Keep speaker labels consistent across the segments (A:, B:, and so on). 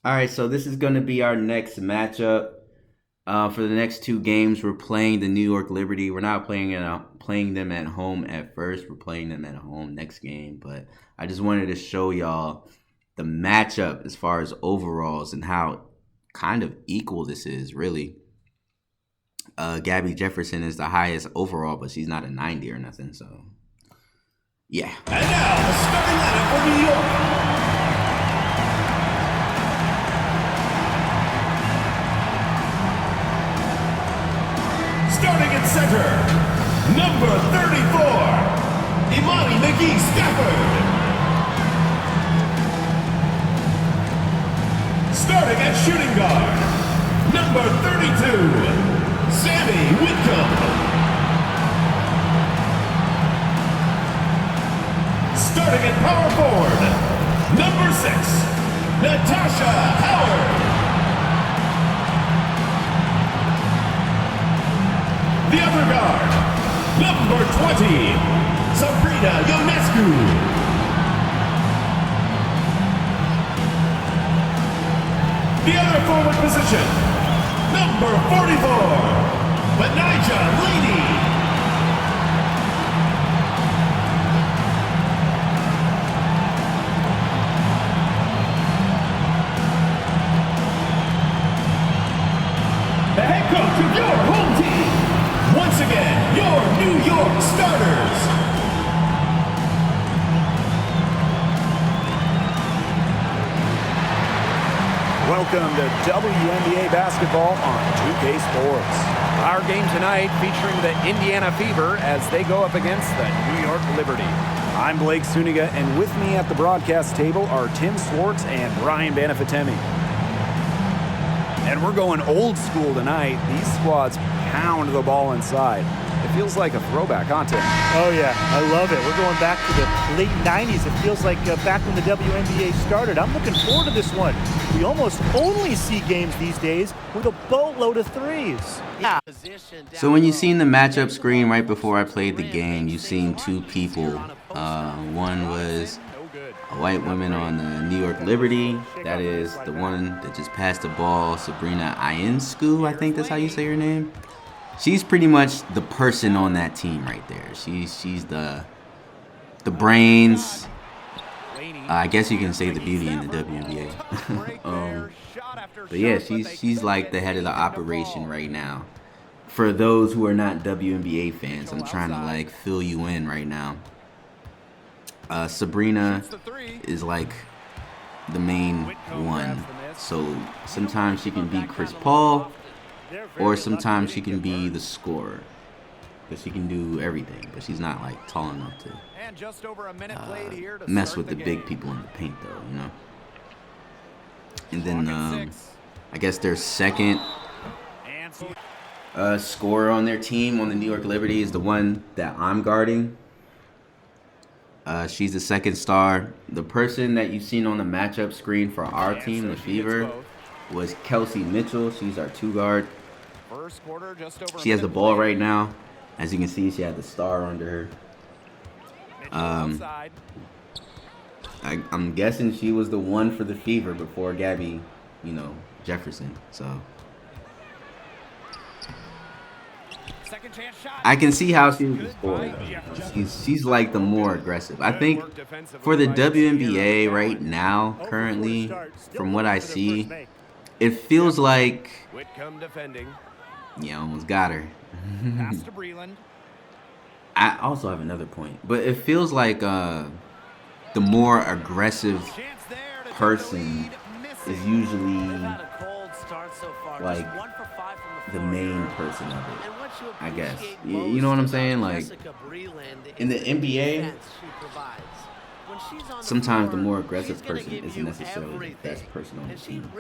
A: All right, so this is going to be our next matchup. For the next two games, we're playing the New York Liberty. We're not playing them at home at first. We're playing them at home next game. But I just wanted to show y'all the matchup as far as overalls and how kind of equal this is, really. Gabby Jefferson is the highest overall, but she's not a 90 or nothing. So, yeah.
B: And now, the starting lineup for New York. Starting at center, number 34, Imani McGee Stafford. Starting at shooting guard, number 32, Sammy Whitcomb. Starting at power forward, number 6, Natasha Howard. The other guard, number 20, Sabrina Ionescu. The other forward position, number 44, Benija Lady. The head coach of your home team. Once again, your New York starters.
C: Welcome to WNBA basketball on 2K Sports. Our game tonight featuring the Indiana Fever as they go up against the New York Liberty. I'm Blake Suniga, and with me at the broadcast table are Tim Swartz and Brian Banafitemi. And we're going old school tonight. These squads pound the ball inside. It feels like a throwback, huh, Tim?
D: Oh, yeah. I love it. We're going back to the late 90s. It feels like back when the WNBA started. I'm looking forward to this one. We almost only see games these days with a boatload of threes.
A: Yeah. So when you seen the matchup screen right before I played the game, you seen two people. One was a white woman on the New York Liberty. That is the one that just passed the ball, Sabrina Ionescu, I think that's how you say her name. She's pretty much the person on that team right there. She's the brains. I guess you can say the beauty in the WNBA. But yeah, she's like the head of the operation right now. For those who are not WNBA fans, I'm trying to like fill you in right now. Sabrina is like the main one. So sometimes she can be Chris Paul, or sometimes she can be the scorer. Because she can do everything, but she's not like tall enough to mess with the big people in the paint, though, you know. And then I guess their second scorer on their team on the New York Liberty is the one that I'm guarding. She's the second star. The person that you've seen on the matchup screen for our team, the Fever, was Kelsey Mitchell. She's our two guard. She has the ball right now. As you can see, she had the star under her. I'm guessing she was the one for the Fever before Gabby, Jefferson. So I can see how she was the scorer. She's like the more aggressive. I think for the WNBA right now, currently, from what I see, it feels like almost got her. I also have another point, but it feels like the more aggressive person is usually like the main person of it, I guess. You know what I'm saying? Like in the NBA, sometimes the more aggressive person isn't necessarily the best person on the team.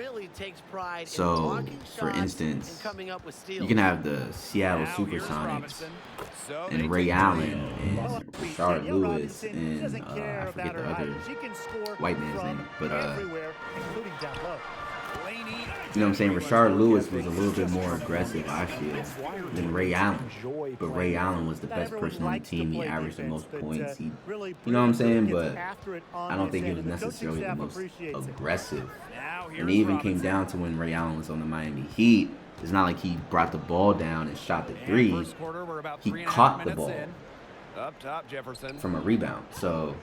A: So, for instance, you can have the Seattle Supersonics and Ray Allen and Rashard Lewis and I forget the other white man's name, but you know what I'm saying? Rashard Lewis was a little bit more aggressive, I feel, than Ray Allen. But Ray Allen was the best person on the team. He averaged the most points. You know what I'm saying? But I don't think he was necessarily the most aggressive And it even came down to when Ray Allen was on the Miami Heat. It's not like he brought the ball down and shot the three. He caught the ball
C: Up top, Jefferson.
A: from a rebound. So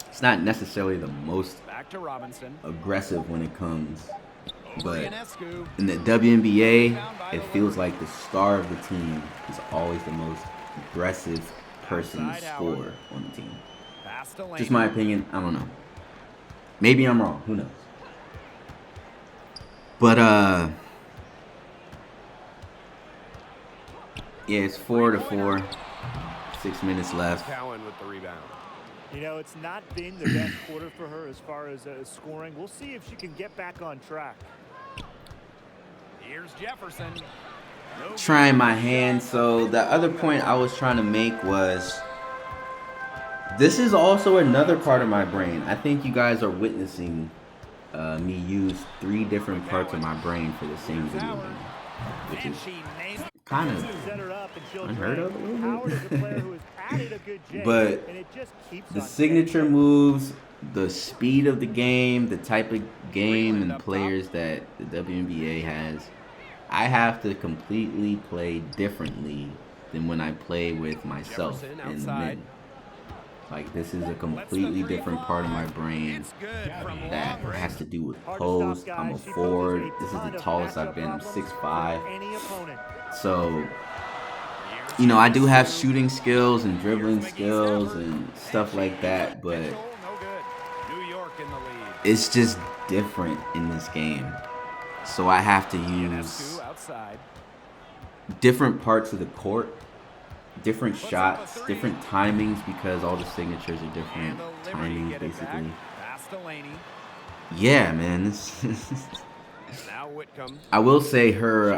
A: it's not necessarily the most
C: Back to Robinson.
A: aggressive when it comes. But in the WNBA, it feels like the star of the team is always the most aggressive person to score on the team. Just my opinion. I don't know. Maybe I'm wrong. Who knows? But yeah, it's 4-4. 6 minutes left.
C: Cowan with the rebound.
D: You know, it's not been the best quarter for her as far as scoring. We'll see if she can get back on track.
C: Here's Jefferson.
A: Trying my hand. So the other point I was trying to make was, this is also another part of my brain. I think you guys are witnessing me use 3 different parts of my brain for the same video game, which is kind of unheard of a little bit. But the signature moves, the speed of the game, the type of game and players that the WNBA has, I have to completely play differently than when I play with myself in the mid. Like, this is a completely different part of my brain that has to do with post. I'm a forward. This is the tallest I've been. I'm 6'5". So, you know, I do have shooting skills and dribbling skills and stuff like that, but it's just different in this game. So I have to use different parts of the court, different shots, different timings, because all the signatures are different timings, basically. Yeah, man. I will say her,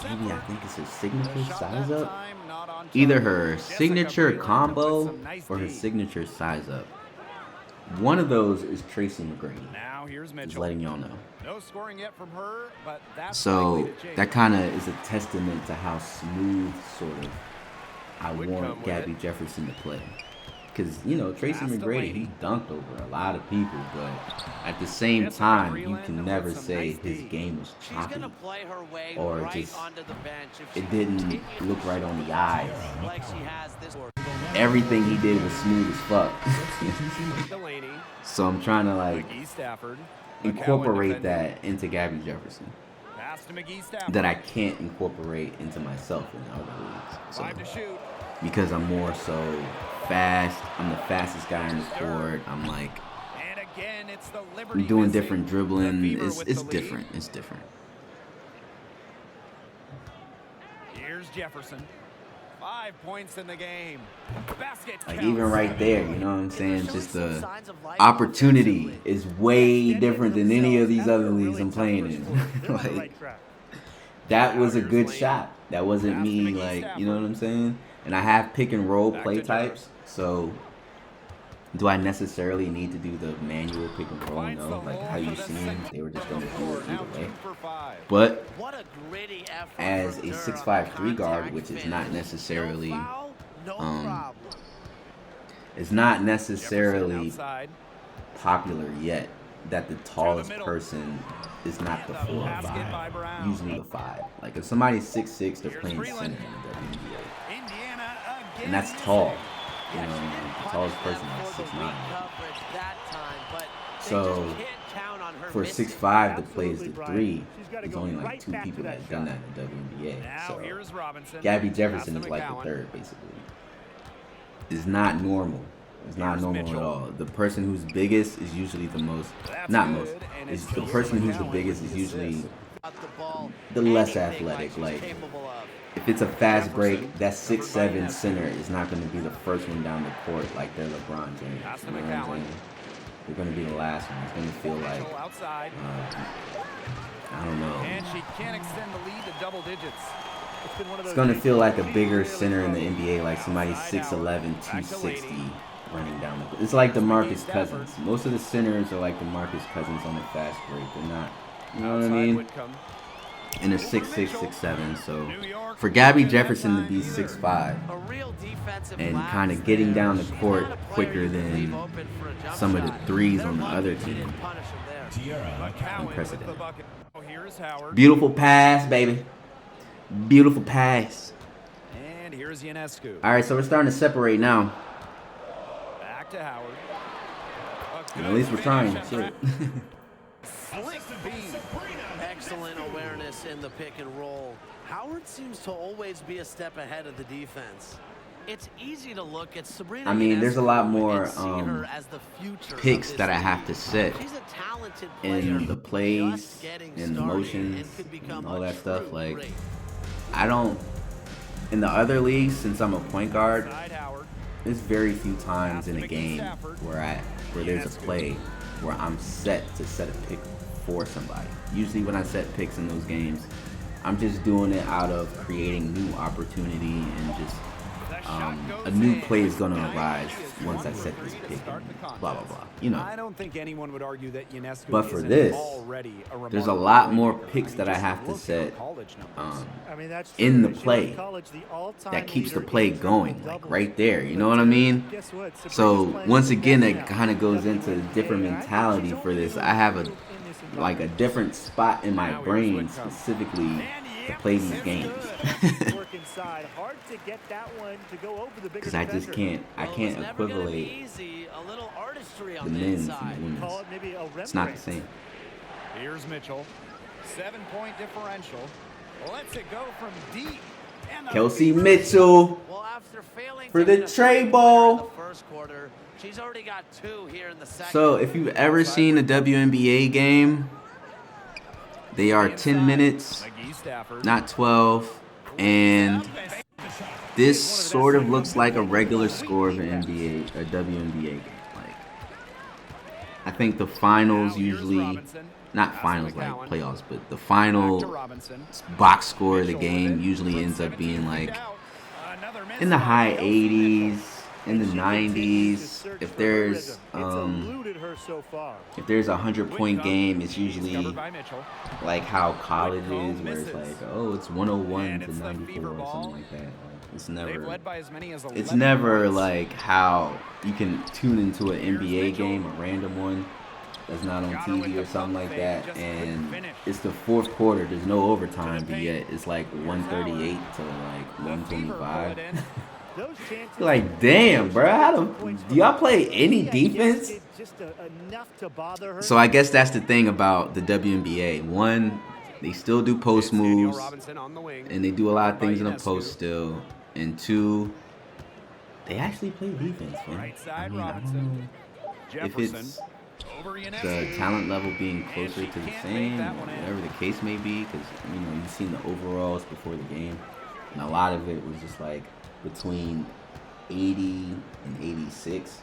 A: maybe I think it's her signature size up. Either her signature combo or her signature size up. One of those is Tracy McGrady. Just letting y'all know.
C: No scoring yet from her, but that's
A: so that kind of is a testament to how smooth, sort of, I want Gabby Jefferson to play. Because, you know, Tracy McGrady, he dunked over a lot of people, but at the same time, you can never say his game was choppy or just it didn't look right on the eyes. Everything he did was smooth as fuck. So I'm trying to, like, incorporate that into Gabby Jefferson that I can't incorporate into myself in other leagues. So, because I'm more so fast, I'm the fastest guy on the court. I'm like, I'm doing different dribbling. It's different. It's different.
C: Here's Jefferson. 5 points in the game. Basket
A: like, even right there, you know what I'm saying? Just the opportunity is way different than any of these other leagues I'm playing in. Like, that was a good shot. That wasn't me, like, you know what I'm saying? And I have pick and roll play types, so do I necessarily need to do the manual pick and roll? No, like how you seen, they were just going to do it either way. But as a 6'5" guard, which is not necessarily, popular yet, that the tallest person is not the 4 or 5, usually the 5. Like, if somebody's 6'6", they're playing center in the WNBA. And that's tall. You know, the tallest person is 6'9". So for 6'5" that plays the 3, there's only like 2 people that have done that in the WNBA. So Gabby Jefferson is like the 3rd, basically. It's not normal. It's not normal at all. The person who's biggest is usually the most, not most, is the person who's the biggest is usually the less athletic. Like, if it's a fast break, that 6'7" center is not going to be the first one down the court like they're LeBron James. You know what I'm saying? They're going to be the last one. It's going to feel like, I don't know.
C: And she can't extend the lead to double digits.
A: It's going to feel like a bigger center in the NBA, like somebody 6'11", 260 running down the court. It's like DeMarcus Cousins. Most of the centers are like DeMarcus Cousins on the fast break. They're not, you know what I mean? and a 6'6", 6'7". So for Gabby Jefferson to be 6'5" and kind of getting down the court quicker than some of the threes on the other team, impressive. Beautiful pass, baby. Beautiful pass.
C: And here's Ionescu.
A: All right, so we're starting to separate now.
C: Back to Howard.
A: At least we're trying. Shit.
E: Excellent awareness in the pick and roll. Howard seems to always be a step ahead of the defense. It's easy to look at Sabrina.
A: I mean, there's a lot more picks
E: picks
A: that I have to set in the plays, in the motions, and all that stuff. Like, I don't, in the other leagues, since I'm a point guard, there's very few times in a game where there's a play where I'm set to set a pick for somebody. Usually when I set picks in those games, I'm just doing it out of creating new opportunity and just a new play is going to arise once I set this pick. Blah, blah, blah. You know.
C: I don't think anyone would argue that Ionescu
A: but for this, there's a lot more picks that I have to set in the play that keeps the play going, like right there. You know what I mean? So once again, that kind of goes into a different mentality for this. I have a different spot in my brain specifically to play these games. Because I just can't equivalate the men's and the women's. It's not the same.
C: Here's Mitchell. 7-point differential. Lets it go from deep.
A: Kelsey Mitchell for the tray ball. So if you've ever seen a WNBA game, they are 10 minutes, not 12, and this sort of looks like a regular score of an WNBA game. Like, I think the finals usually, not finals like playoffs, but the final box score of the game usually ends up being like in the high 80s, in the 90s. If there's a 100-point game, it's usually like how college is, where it's like, oh, it's 101 to 94 or something like that. It's never like how you can tune into an NBA game, a random one that's not on TV or something like that, and it's the fourth quarter. There's no overtime, but yet it's like 138 to like 125. Like, damn, bro, do y'all play any defense? So I guess that's the thing about the WNBA. One, they still do post moves, and they do a lot of things in the post still. And two, they actually play defense, man. I mean, I don't know if it's the talent level being closer to the same, or whatever the case may be, because, you know, you've seen the overalls before the game, and a lot of it was just like between 80 and 86.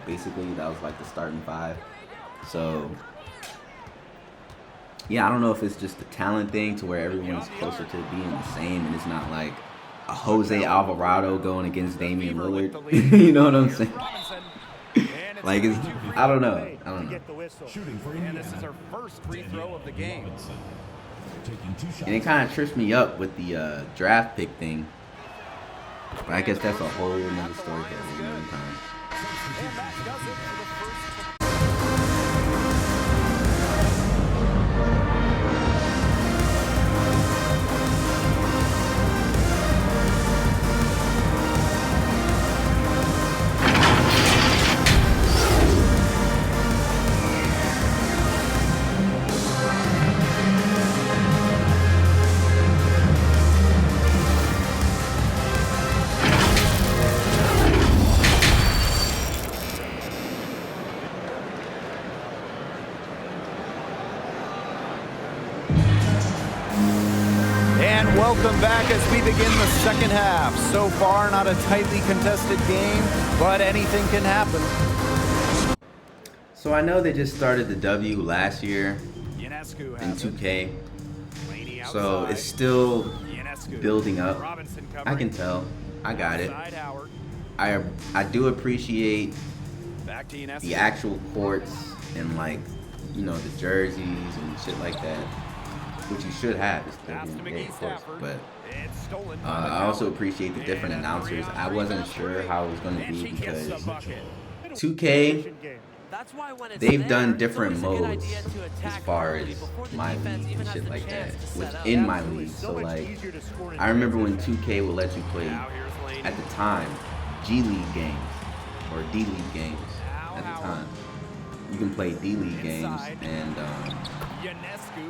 A: Basically, that was like the starting five. So, yeah, I don't know if it's just a talent thing to where everyone's closer to being the same, and it's not like a Jose Alvarado going against Damian Lillard. You know what I'm saying? Like, it's, I don't know.
C: And this is her first free throw of the game.
A: And it kind of trips me up with the draft pick thing. But I guess that's a whole nother story for another time.
C: And that does it for the first. Welcome back as we begin the second half. So far, not a tightly contested game, but anything can happen.
A: So I know they just started the W last year in 2K. So it's still building up. I can tell. I got it. I do appreciate the actual courts and, like, you know, the jerseys and shit like that. which you should have. It's the WNBA, of course. But I also appreciate the different announcers. I wasn't sure how it was going to be because 2K, they've done different modes as far as my league and shit like that, within my league. So like, I remember when 2K would let you play, at the time, G League games or D League games. At the time, you can play D League games, and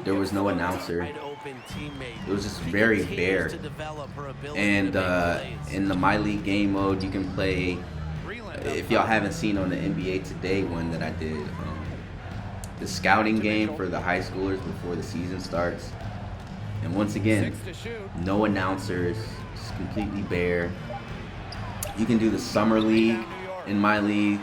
A: there was no announcer. It was just very bare. And in the My League game mode, you can play. If y'all haven't seen on the NBA Today one that I did, the scouting game for the high schoolers before the season starts. And once again, no announcers, just completely bare. You can do the summer league in My League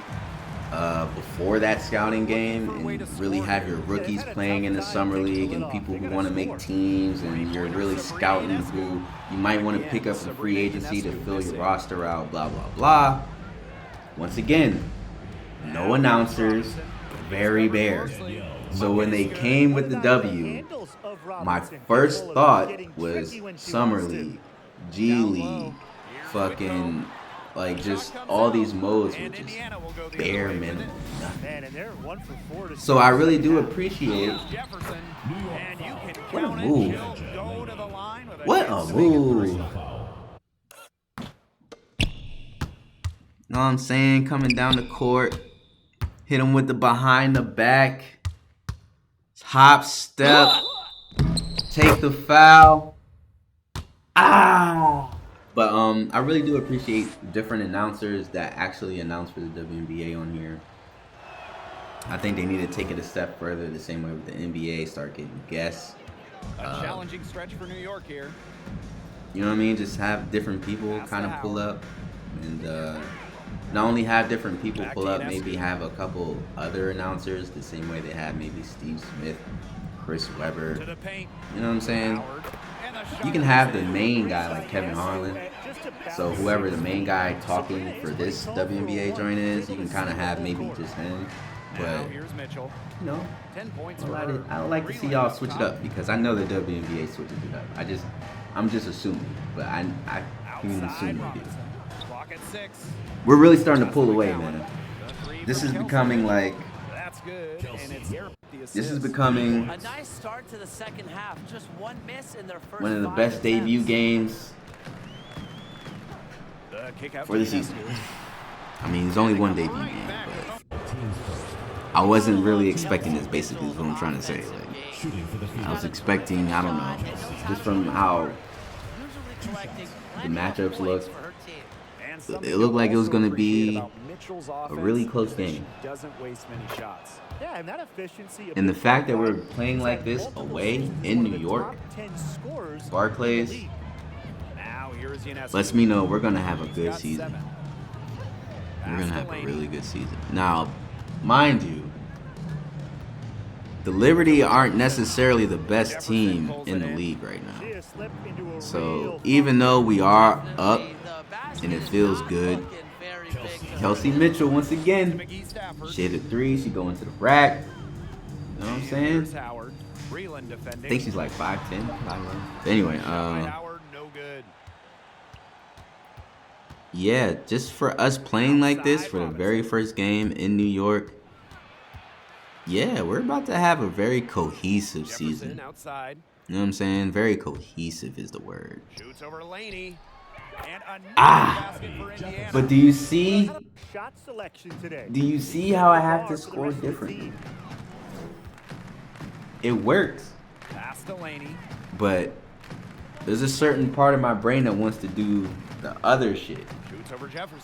A: before that scouting game and really have your rookies playing in the summer league and people who want to make teams, and you're really scouting who you might want to pick up in free agency to fill your roster out, blah, blah, blah. Once again, no announcers, very bare. So when they came with the W, my first thought was Summer League, G League, fucking, like, just all these modes were just bare minimum. So I really do appreciate. What a move. What a move. Know what I'm saying? Coming down the court, hit him with the behind the back, hop, step, take the foul. Ah! But I really do appreciate different announcers that actually announce for the WNBA on here. I think they need to take it a step further, the same way with the NBA, start getting guests.
C: A challenging stretch for New York here.
A: You know what I mean? Just have different people kind of pull up, and not only have different people pull up, maybe have a couple other announcers the same way they have maybe Steve Smith, Chris Webber. You know what I'm saying? You can have the main guy like Kevin Harlan. So whoever the main guy talking for this WNBA joint is, you can kind of have maybe just him. But, you know, I don't like to see y'all switch it up because I know the WNBA switches it up. I'm just assuming, but I can assume they do. We're really starting to pull away, man. This is becoming like. This is becoming
E: a nice start to the second half. Just one miss in their first
A: one of the best debut games for the season. I mean, it's only one debut game, but I wasn't really expecting this. Basically, is what I'm trying to say. Like, I was expecting, I don't know, just from how the matchups looked. It looked like it was going to be a really close game. And the fact that we're playing like this away in New York, Barclays, lets me know we're going to have a good season. We're going to have a really good season. Now, mind you, the Liberty aren't necessarily the best team in the league right now. So even though we are up and it feels good, Kelsey Mitchell once again, she hit a three, she go into the rack. You know what I'm saying? I think she's like 5'10". Anyway, yeah, just for us playing like this for the very first game in New York, yeah, we're about to have a very cohesive season. You know what I'm saying? Very cohesive is the word. But do you see? Do you see how I have to score differently? It works. But there's a certain part of my brain that wants to do the other shit.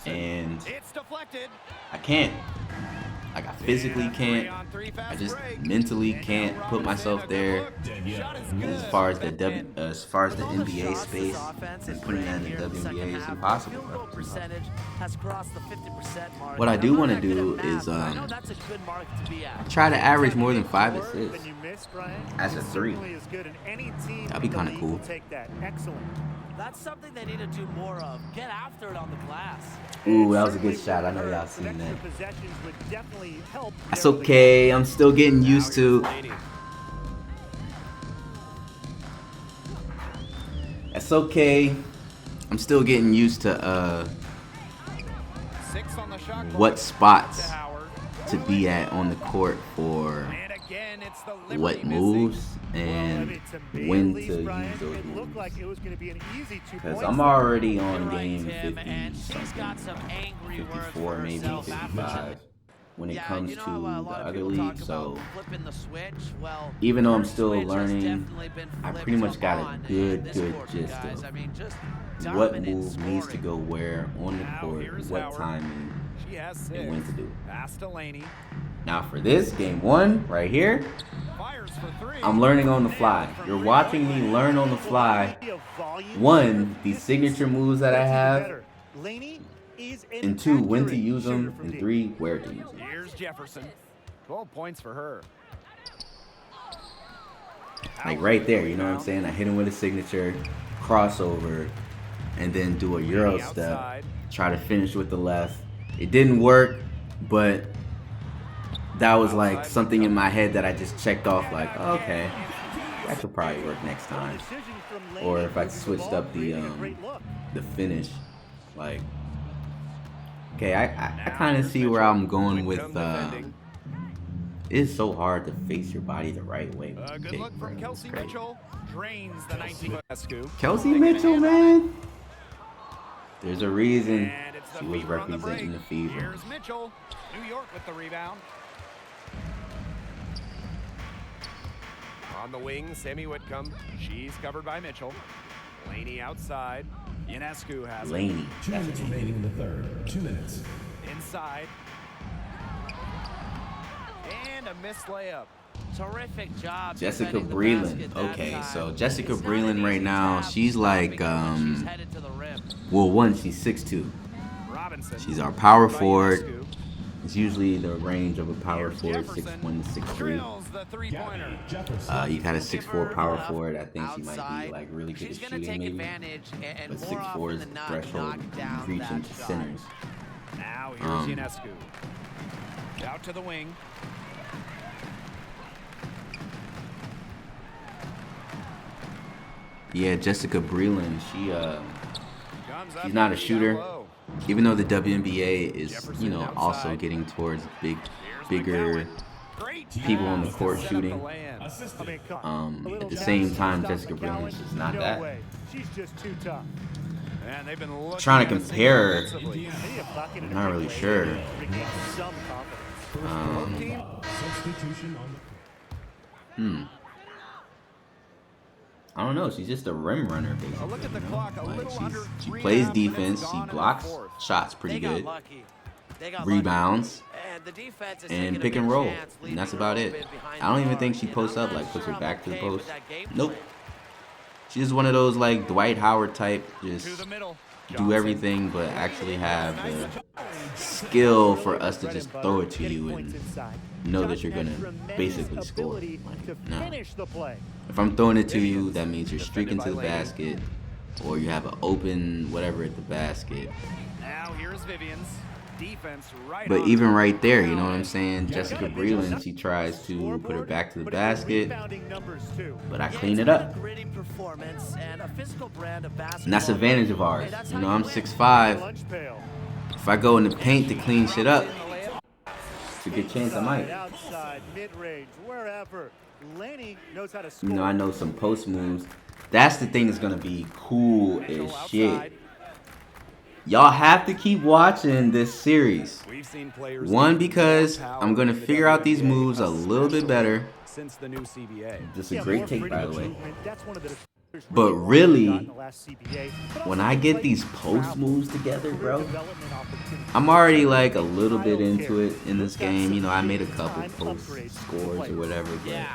A: And I can't. Like, I physically can't. I just mentally can't put myself there. As far as the NBA space and putting that in the WNBA is impossible. What I do want to do is try to average more than 5 assists as a 3. That'd be kind of cool.
E: That's something they need to do more of. Get after it on the glass.
A: Ooh, that was a good shot. I know y'all seen that. That's okay. I'm still getting used to. That's okay. I'm still getting used to what spots to be at on the court for what moves and when to use those moves. Because I'm already on game 50 something, 54 maybe 55 when it comes to the other league. So even though I'm still learning, I pretty much got a good gist of what move needs to go where on the court, what timing, and when to do it. Now for this game 1 right here, I'm learning on the fly. You're watching me learn on the fly. 1, these signature moves that I have, and 2, when to use them, and 3, where to use them.
C: Here's Jefferson. 12 points for her.
A: Like right there, you know what I'm saying? I hit him with a signature, crossover, and then do a Euro step. Try to finish with the left. It didn't work, but that was like something in my head that I just checked off like, oh, okay, that could probably work next time. Or if I switched up the finish, like, okay, I kind of see where I'm going with, it's so hard to face your body the right way.
C: Good look from Kelsey Mitchell. Drains the 19.
A: Kelsey Mitchell, man. There's a reason she was representing the Fever.
C: Here's Mitchell. New York with the rebound. On the wing, Sammy Whitcomb. She's covered by Mitchell. Laney outside. Ionescu has
A: Laney.
B: 2 minutes remaining in the third. 2 minutes.
C: inside. And a missed layup.
E: Terrific job.
A: Jessica Breland. Okay, so Jessica Breland right now, she's like, well, 1, she's 6'2". She's our power forward. It's usually the range of a power forward, 6'1" to 6'3". You got a 6'4" power forward. I think she might be like really good at shooting, maybe. But 6'4" is the threshold reaching to centers.
C: Now here's Ionescu. Out to the wing.
A: Yeah, Jessica Breland, she's not a shooter. Even though the WNBA is, you know, also getting towards bigger people on the court shooting. At the same time, Jessica Breland is not that.
D: She's just too tough.
A: Trying to compare her, I'm not really sure. I don't know. She's just a rim runner, basically.
C: Look at the clock.
A: Like she plays defense. She blocks shots pretty good. Rebounds and pick and roll. And that's about it. I don't even think she posts up, like puts her back to the post. Nope. She's just one of those like Dwight Howard type, just do everything but actually have the skill for us to just throw it to you and know that you're gonna basically score. Like, no. If I'm throwing it to you, that means you're streaking to the basket, or you have an open whatever at the basket.
C: Now here's Vivian's defense right.
A: But even right there, you know what I'm saying? Jessica Breland, she tries to put her back to the basket, but I clean it up. And that's the advantage of ours. You know, I'm 6'5". If I go in the paint to clean shit up, it's a good chance I might. You know, I know some post moves. That's the thing that's gonna be cool as shit. Y'all have to keep watching this series. 1, because I'm gonna figure out these moves a little bit better. This is a great take, by the way. But really, when I get these post moves together, bro, I'm already like a little bit into it in this game. You know, I made a couple post scores or whatever, but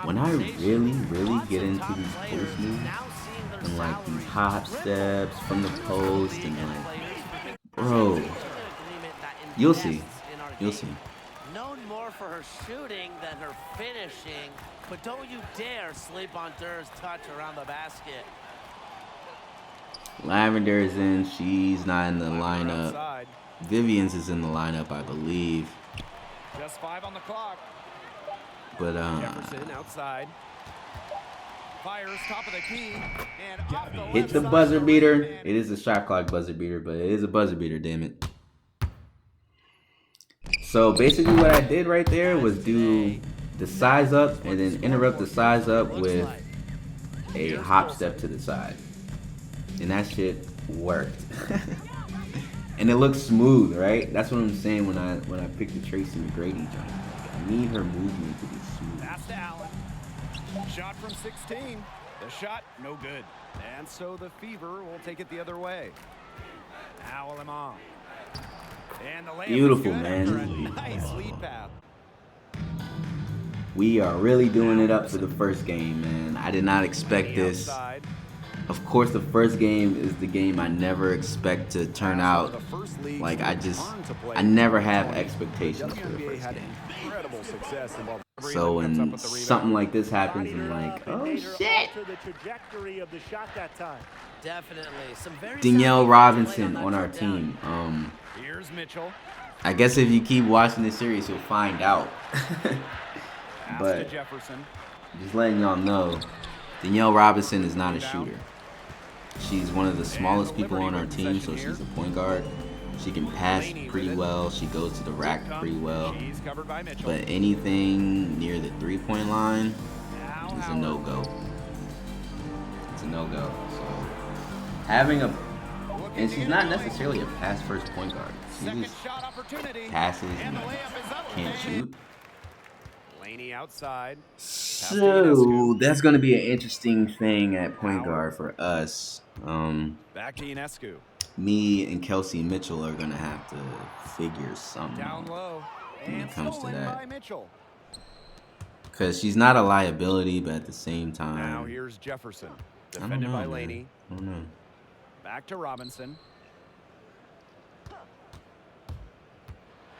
A: when I really get into these post moves and like these hop steps from the post and like, bro, you'll see.
E: Known more for her shooting than her finishing, but don't you dare sleep on Durr's touch around the basket.
A: Lavender is in. She's not in the lineup. Vivian's is in the lineup, I believe.
C: Just 5 on the clock.
A: But
C: Jefferson outside. Fires top of the key. And off the
A: Hit
C: left
A: the
C: side,
A: buzzer
C: the
A: beater.
C: right-hand.
A: It is a shot clock buzzer beater, but it is a buzzer beater, damn it. So basically what I did right there was do the size up and then interrupt the size up with a hop step to the side. And that shit worked. And it looks smooth, right? That's what I'm saying when I picked the Tracy McGrady joint. I need her movement to be smooth.
C: Pass to Allen. Shot from 16. The shot, no good. And so the Fever will take it the other way. Now Lemon. And the layup
A: Beautiful,
C: is good
A: man.
C: after a nice lead pass.
A: We are really doing it up for the first game, man. I did not expect this.
C: Outside.
A: Of course, the first game is the game I never expect to turn out. Like, I never have expectations for the first game.
C: Incredible success involved.
A: So when something like this happens, I'm like, oh shit.
D: The trajectory of the shot that time.
E: Definitely. Some very
A: Danielle
E: sound
A: Robinson
E: play
A: on our
E: third down.
A: team.
C: Here's Mitchell.
A: I guess if you keep watching this series, you'll find out.
C: Pass
A: But
C: to Jefferson.
A: just letting y'all know, Danielle Robinson is not a shooter. She's one of the smallest people on our team, so she's a point guard. She can pass pretty well. She goes to the rack pretty well.
C: She's covered by Mitchell.
A: But anything near the three-point line
C: Now
A: is a
C: Allen.
A: no-go. It's a no-go. So having a, and she's not necessarily a pass-first point guard. She
C: Second
A: just
C: shot opportunity.
A: passes
C: And
A: and
C: the layup is up.
A: can't shoot.
C: Laney outside.
A: So that's going to be an interesting thing at point guard for us.
C: Back to Ionescu.
A: Me and Kelsey Mitchell are going to have to figure something
C: Down
A: out
C: low.
A: when it
C: And
A: comes to
C: stolen by
A: that.
C: Mitchell.
A: Because she's not a liability, but at the same
C: Now
A: time,
C: here's Jefferson.
A: I don't
C: Defended
A: know,
C: by
A: man.
C: Laney.
A: I don't know.
C: Back to Robinson.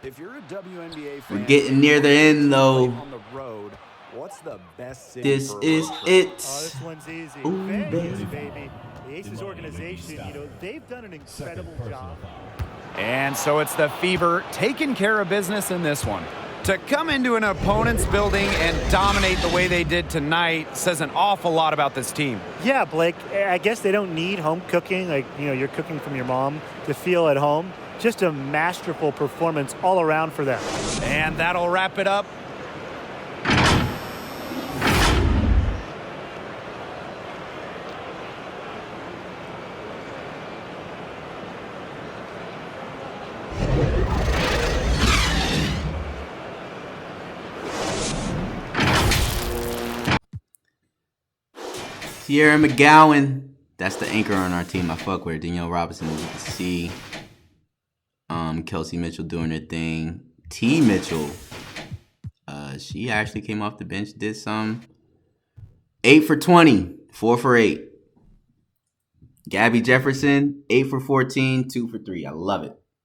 C: If you're a WNBA fan,
A: We're getting near the end, though.
C: on the road, what's the best city
A: This
C: for a
A: is
C: road trip?
A: it.
D: Oh, this one's easy.
A: Ooh,
D: Vegas,
A: baby.
D: baby. The Aces organization, they've done an incredible job.
C: And so it's the Fever taking care of business in this one. To come into an opponent's building and dominate the way they did tonight says an awful lot about this team.
D: Yeah, Blake, I guess they don't need home cooking, like, you're cooking from your mom, to feel at home. Just a masterful performance all around for them.
C: And that'll wrap it up.
A: Sierra McGowan. That's the anchor on our team. I fuck with her. Danielle Robinson, as you can see. Kelsey Mitchell doing her thing. T. Mitchell. She actually came off the bench, did some. 8 for 20. 4 for 8. Gabby Jefferson, 8 for 14, 2 for 3. I love it.